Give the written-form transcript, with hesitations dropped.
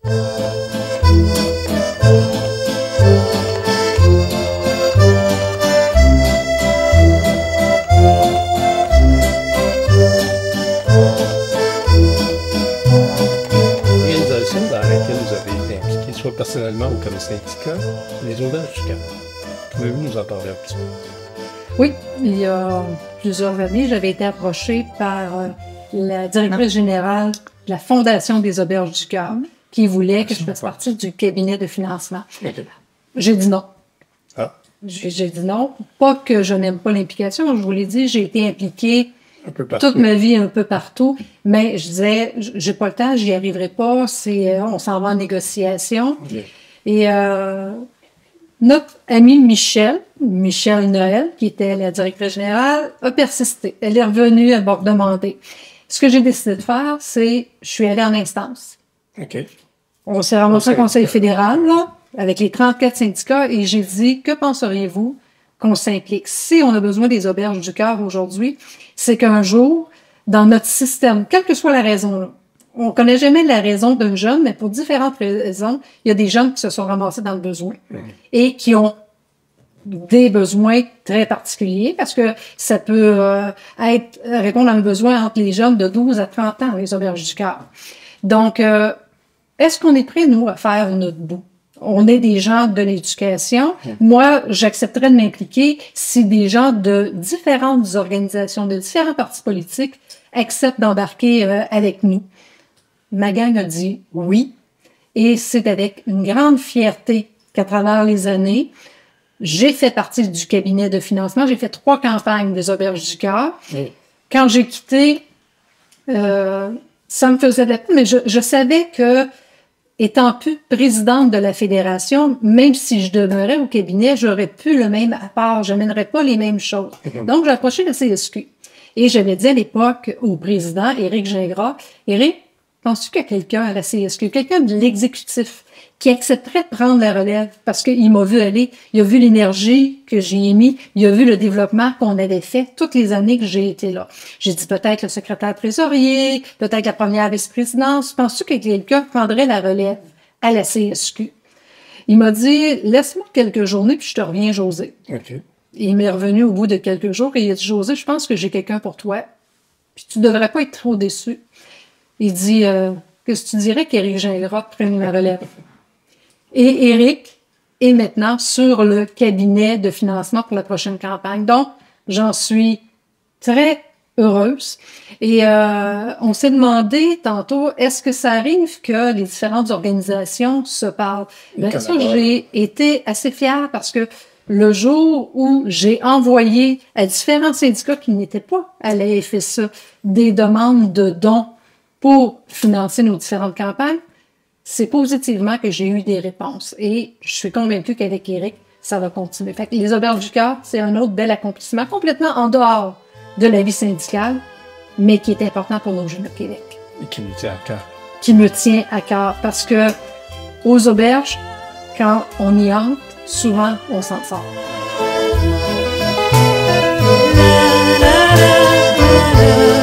L'organisation dans laquelle vous avez été impliqué, soit personnellement ou comme syndicat, les auberges du cœur. Pouvez-vous nous en parler un petit peu? Oui, il y a plusieurs années, j'avais été approchée par la directrice générale de la Fondation des Auberges du Cœur qui voulait que je fasse partie du cabinet de financement. J'ai dit non. Ah. J'ai dit non. Pas que je n'aime pas l'implication, je vous l'ai dit, j'ai été impliquée toute ma vie un peu partout, mais je disais, j'ai pas le temps, j'y arriverai pas, on s'en va en négociation. Et notre amie Michel Noël, qui était la directrice générale, a persisté. Elle est revenue, elle m'a redemandé. Ce que j'ai décidé de faire, c'est, je suis allée en instance. OK. On s'est ramassé au Conseil fédéral, là, avec les 34 syndicats, et j'ai dit, que penseriez-vous qu'on s'implique? Si on a besoin des auberges du cœur aujourd'hui, c'est qu'un jour, dans notre système, quelle que soit la raison, on connaît jamais la raison d'un jeune, mais pour différentes raisons, il y a des jeunes qui se sont ramassés dans le besoin et qui ont des besoins très particuliers parce que ça peut répondre à un besoin entre les jeunes de 12 à 30 ans, les auberges du cœur. Donc, est-ce qu'on est prêt, nous, à faire notre bout? On est des gens de l'éducation. Moi, j'accepterais de m'impliquer si des gens de différentes organisations, de différents partis politiques acceptent d'embarquer avec nous. Ma gang a dit oui. Et c'est avec une grande fierté qu'à travers les années, j'ai fait partie du cabinet de financement. J'ai fait 3 campagnes des Auberges du Cœur. Quand j'ai quitté, ça me faisait de la peine, mais je savais que étant plus présidente de la fédération, même si je demeurais au cabinet, j'aurais plus le même apport, je mènerais pas les mêmes choses. Donc, j'ai approché le CSQ. Et j'avais dit à l'époque au président, Éric Gingras, Éric, penses-tu qu'il y a quelqu'un à la CSQ, quelqu'un de l'exécutif, qui accepterait de prendre la relève? Parce qu'il m'a vu aller, il a vu l'énergie que j'ai mis, il a vu le développement qu'on avait fait toutes les années que j'ai été là. J'ai dit peut-être le secrétaire trésorier, peut-être la première vice-présidence. Penses-tu que quelqu'un prendrait la relève à la CSQ? Il m'a dit, laisse-moi quelques journées puis je te reviens, José. Okay. Il m'est revenu au bout de quelques jours et il a dit, José, je pense que j'ai quelqu'un pour toi. Puis tu devrais pas être trop déçu. Il dit, qu'est-ce que tu dirais qu'Éric Gingras prenne la relève? Et Éric est maintenant sur le cabinet de financement pour la prochaine campagne. Donc, j'en suis très heureuse. Et on s'est demandé tantôt, est-ce que ça arrive que les différentes organisations se parlent? Bien sûr, j'ai été assez fière parce que le jour où j'ai envoyé à différents syndicats qui n'étaient pas à la FSA des demandes de dons pour financer nos différentes campagnes, c'est positivement que j'ai eu des réponses. Et je suis convaincue qu'avec Éric, ça va continuer. Fait que les Auberges du Cœur, c'est un autre bel accomplissement, complètement en dehors de la vie syndicale, mais qui est important pour nos jeunes au Québec. Et qui nous tient à cœur. Qui me tient à cœur. Parce que aux auberges, quand on y entre, souvent, on s'en sort. La, la, la, la, la.